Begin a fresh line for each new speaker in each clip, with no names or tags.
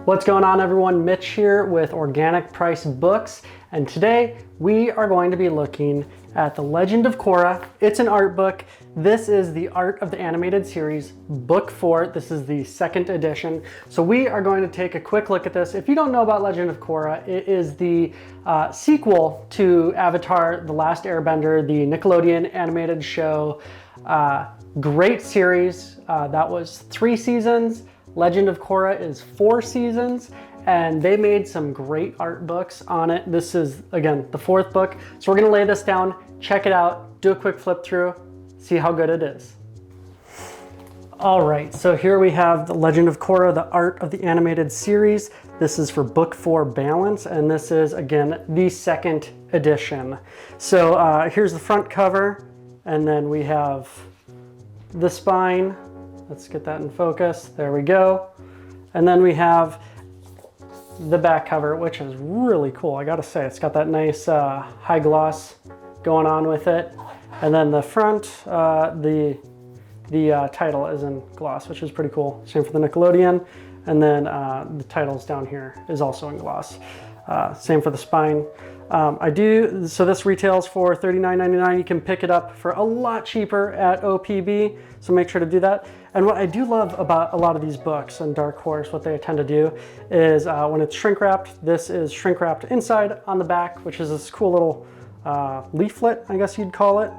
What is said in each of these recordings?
What's going on, everyone? Mitch here with Organic Price Books, and today we are going to be looking at The Legend of Korra. It's an art book. This is the Art of the Animated Series, Book 4. This is the second edition. So we are going to take a quick look at this. If you don't know about Legend of Korra, it is the sequel to Avatar: The Last Airbender, the Nickelodeon animated show. Great series. That was 3 seasons. Legend of Korra is 4 seasons, and they made some great art books on it. This is, again, the 4th book. So we're gonna lay this down, check it out, do a quick flip through, see how good it is. All right, so here we have The Legend of Korra, the Art of the Animated Series. This is for Book 4 Balance, and this is, again, the 2nd edition. So here's the front cover, and then we have the spine. Let's get that in focus. There we go. And then we have the back cover, which is really cool. I gotta say, it's got that nice high gloss going on with it. And then the front, the title is in gloss, which is pretty cool. Same for the Nickelodeon. And then the titles down here is also in gloss. Same for the spine. So this retails for $39.99. You can pick it up for a lot cheaper at OPB, so make sure to do that. And what I do love about a lot of these books and Dark Horse, what they tend to do is when it's shrink wrapped, this is shrink wrapped inside on the back, which is this cool little leaflet, I guess you'd call it,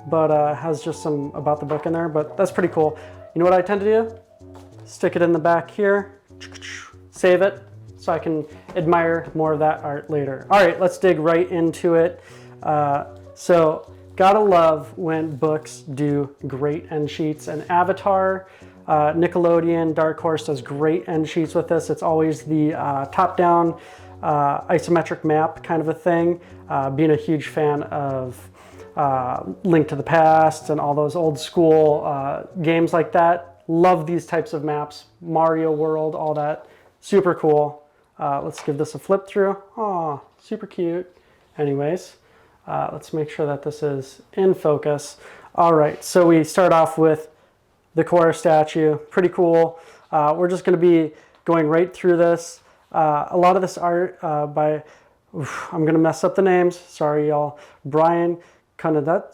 but has just some about the book in there, but that's pretty cool. You know what I tend to do? Stick it in the back here, save it, so I can admire more of that art later. All right, let's dig right into it. So gotta love when books do great end sheets, and Avatar, Nickelodeon, Dark Horse does great end sheets with this. It's always the top-down isometric map kind of a thing. Being a huge fan of Link to the Past and all those old school games like that. Love these types of maps, Mario World, all that, super cool. Let's give this a flip through. Aw, super cute. Anyways, let's make sure that this is in focus. All right, so we start off with the Korra statue. Pretty cool. We're just gonna be going right through this. A lot of this art by, I'm gonna mess up the names, sorry y'all, Brian Konietzko,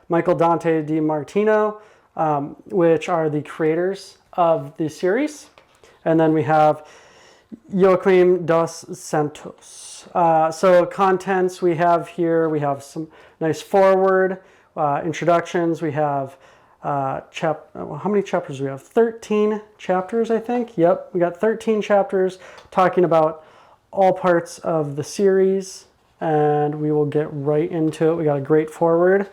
Michael Dante DiMartino, which are the creators of the series. And then we have Joaquim dos Santos. So contents we have here, we have some nice forward introductions. We have how many chapters do we have? 13 chapters, I think. Yep, we got 13 chapters talking about all parts of the series, and we will get right into it. We got a great forward.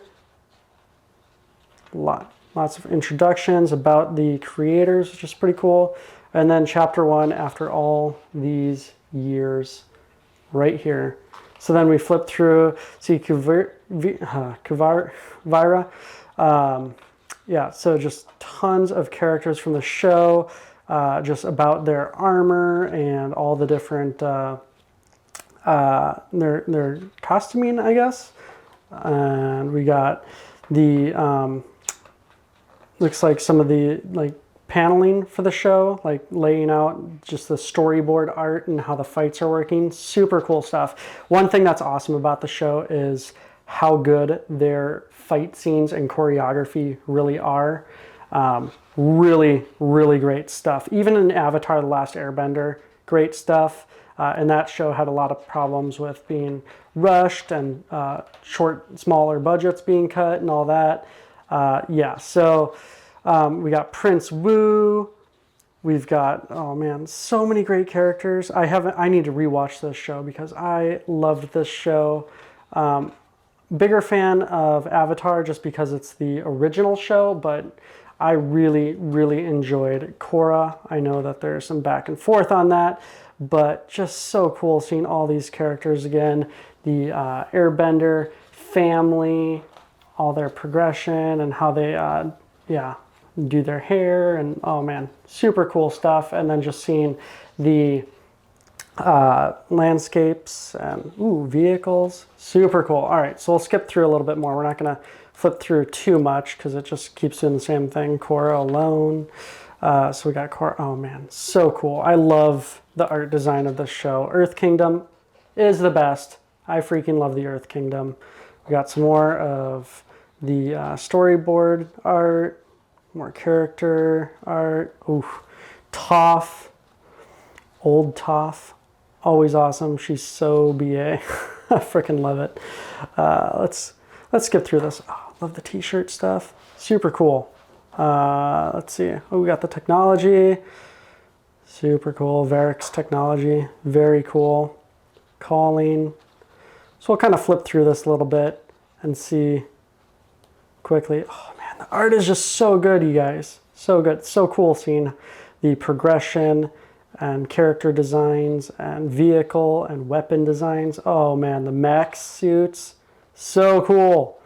Lots of introductions about the creators, which is pretty cool. And then chapter 1, after all these years, right here. So then we flip through, see Kuvira. Yeah, so just tons of characters from the show, just about their armor and all the different, their costuming, I guess. And we got the, looks like some of the paneling for the show, like laying out just the storyboard art and how the fights are working. Super cool stuff. One thing that's awesome about the show is how good their fight scenes and choreography really are. Really, really great stuff. Even in Avatar: The Last Airbender, great stuff. And that show had a lot of problems with being rushed and smaller budgets being cut and all that. Yeah, so we got Prince Wu. We've got, oh man, so many great characters. I need to rewatch this show because I loved this show. Bigger fan of Avatar just because it's the original show, but I really, really enjoyed Korra. I know that there's some back and forth on that, but just so cool seeing all these characters again. The Airbender family, all their progression and how they, do their hair, and oh man, super cool stuff. And then just seeing the landscapes and vehicles, super cool. All right, so we'll skip through a little bit more. We're not gonna flip through too much because it just keeps doing the same thing. Korra alone. So we got Korra. Oh man, so cool. I love the art design of this show. Earth Kingdom is the best. I freaking love the Earth Kingdom. We got some more of the storyboard art, more character art. Ooh, Toph, old Toph, always awesome. She's so BA. I freaking love it. Let's skip through this. Oh, love the t-shirt stuff. Super cool. Let's see. Oh, we got the technology. Super cool. Varric's technology. Very cool. Calling. So we'll kind of flip through this a little bit and see quickly. Oh man, the art is just so good, you guys. So good. So cool seeing the progression and character designs and vehicle and weapon designs. Oh man, the mech suits. So cool.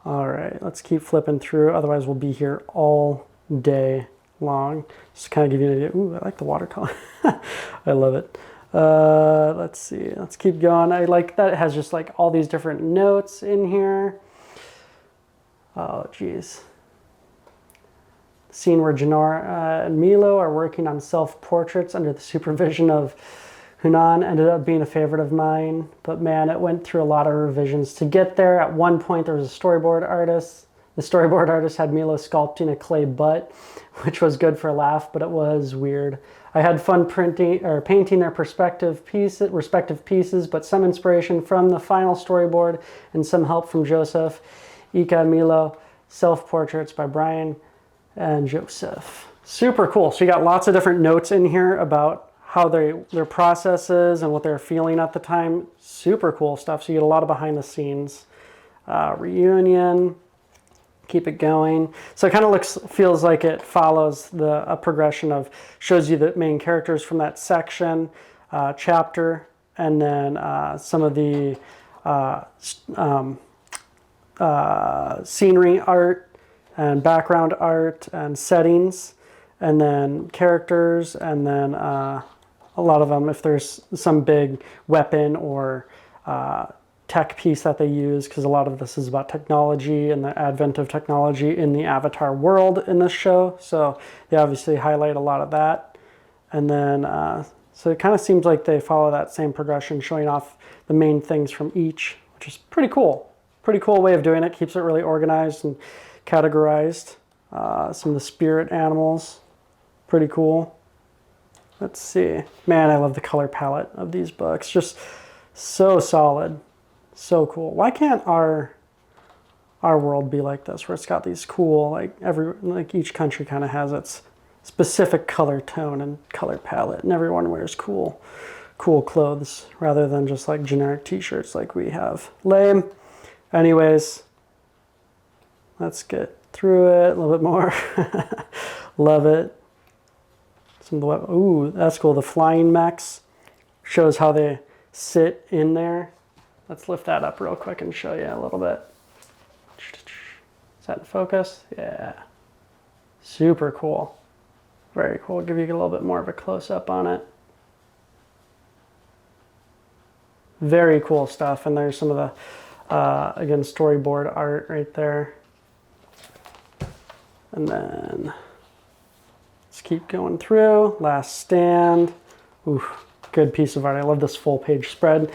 All right, let's keep flipping through. Otherwise, we'll be here all day long. Just to kind of give you an idea. Ooh, I like the watercolor. I love it. Let's see. Let's keep going. I like that it has just like all these different notes in here. Oh, geez. Scene where Janora and Milo are working on self-portraits under the supervision of Hunan ended up being a favorite of mine, but man, it went through a lot of revisions to get there. At one point, there was a storyboard artist. The storyboard artist had Milo sculpting a clay butt, which was good for a laugh, but it was weird. I had fun painting their respective pieces, but some inspiration from the final storyboard and some help from Joseph, Ika, and Milo. Self-portraits by Brian and Joseph. Super cool. So you got lots of different notes in here about how their process is and what they're feeling at the time. Super cool stuff. So you get a lot of behind the scenes. Reunion. Keep it going. So it kind of feels like it follows a progression of, shows you the main characters from that section, chapter, and then some of the scenery art and background art and settings, and then characters, and then a lot of them, if there's some big weapon or tech piece that they use, because a lot of this is about technology and the advent of technology in the Avatar world in this show. So they obviously highlight a lot of that. And then, so it kind of seems like they follow that same progression, showing off the main things from each, which is pretty cool. Pretty cool way of doing it. Keeps it really organized and categorized. Some of the spirit animals, pretty cool. Let's see. Man, I love the color palette of these books. Just so solid. So cool. Why can't our world be like this, where it's got these cool, like each country kind of has its specific color tone and color palette, and everyone wears cool clothes rather than just like generic t-shirts like we have. Lame. Anyways, let's get through it a little bit more. Love it. Some of the ooh, that's cool. The flying mechs shows how they sit in there. Let's lift that up real quick and show you a little bit. Is that in focus? Yeah. Super cool. Very cool. I'll give you a little bit more of a close-up on it. Very cool stuff. And there's some of the, again, storyboard art right there. And then let's keep going through. Last Stand. Ooh, good piece of art. I love this full page spread.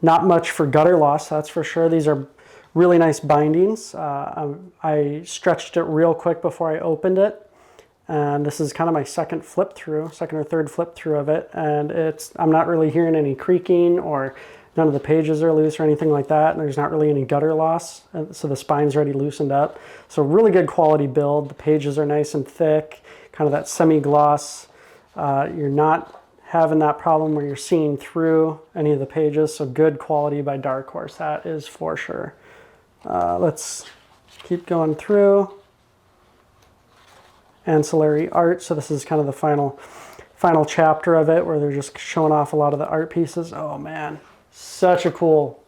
Not much for gutter loss, that's for sure. These are really nice bindings. I stretched it real quick before I opened it. And this is kind of my second or third flip through of it. And I'm not really hearing any creaking, or none of the pages are loose or anything like that. And there's not really any gutter loss. So the spine's already loosened up. So really good quality build. The pages are nice and thick, kind of that semi-gloss. You're not having that problem where you're seeing through any of the pages. So good quality by Dark Horse, that is for sure. Let's keep going through. Ancillary art. So this is kind of the final chapter of it, where they're just showing off a lot of the art pieces. Oh man, such a cool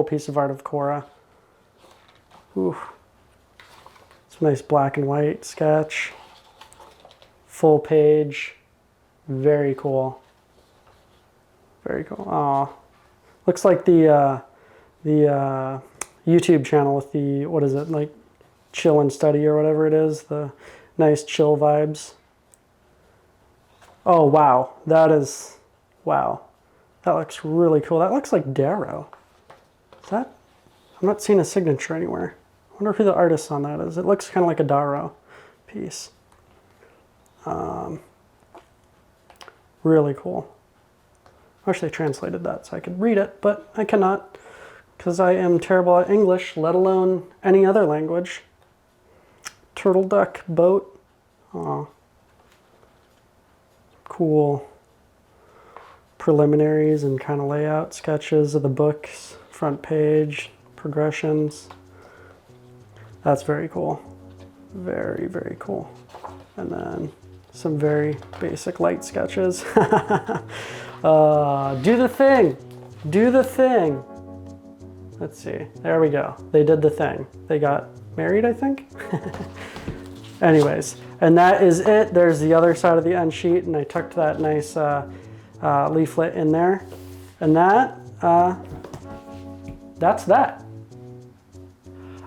piece of art of Korra. Ooh. Some nice black and white sketch. Full page. Very cool. Very cool. Oh, looks like the YouTube channel with the, what is it, like Chill and Study or whatever it is, the Nice chill vibes. Oh, wow. Wow. That looks really cool. That looks like Darrow. Is that? I'm not seeing a signature anywhere. I wonder who the artist on that is. It looks kind of like a Darrow piece. Really cool. I wish they translated that so I could read it, but I cannot because I am terrible at English, let alone any other language. Turtle duck boat. Aw. Cool preliminaries and kind of layout sketches of the books, front page, progressions. That's very cool. Very, very cool. And then some very basic light sketches. Do the thing. Do the thing. Let's see. There we go. They did the thing. They got married, I think. Anyways, and that is it. There's the other side of the end sheet, and I tucked that nice leaflet in there. And that's that.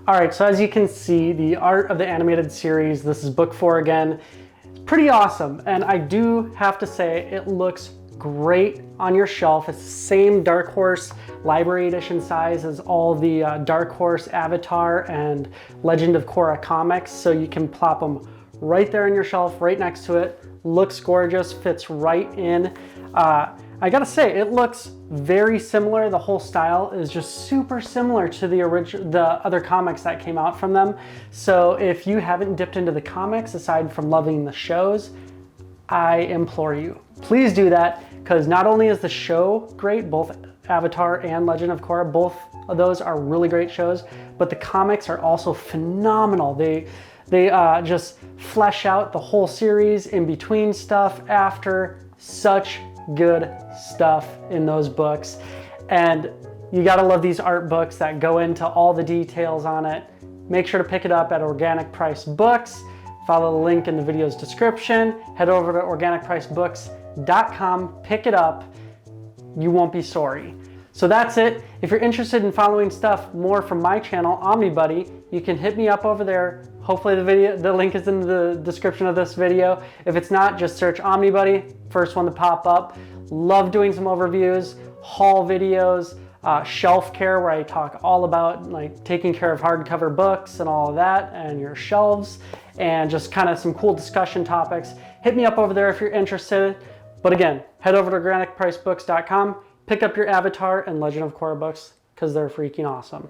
All right, so as you can see, the art of the animated series, this is book 4 again. It's pretty awesome, and I do have to say it looks great on your shelf. It's the same Dark Horse library edition size as all the Dark Horse, Avatar, and Legend of Korra comics, so you can plop them right there on your shelf, right next to it. Looks gorgeous, fits right in. I gotta say, it looks very similar. The whole style is just super similar to the other comics that came out from them. So if you haven't dipped into the comics, aside from loving the shows, I implore you, please do that, because not only is the show great, both Avatar and Legend of Korra, both of those are really great shows, but the comics are also phenomenal. They just flesh out the whole series, in between stuff, after. Such good stuff in those books, and you gotta love these art books that go into all the details on it. Make sure to pick it up at Organic Price Books. Follow the link in the video's description. Head over to organicpricedbooks.com, pick it up. You won't be sorry. So that's it. If you're interested in following more from my channel, Omnibuddy, you can hit me up over there. Hopefully the link is in the description of this video. If it's not, just search Omnibuddy, first one to pop up. Love doing some overviews, haul videos, shelf care, where I talk all about like taking care of hardcover books and all of that, and your shelves, and just kind of some cool discussion topics. Hit me up over there if you're interested. But again, head over to organicpricebooks.com, pick up your Avatar and Legend of Korra books, because they're freaking awesome.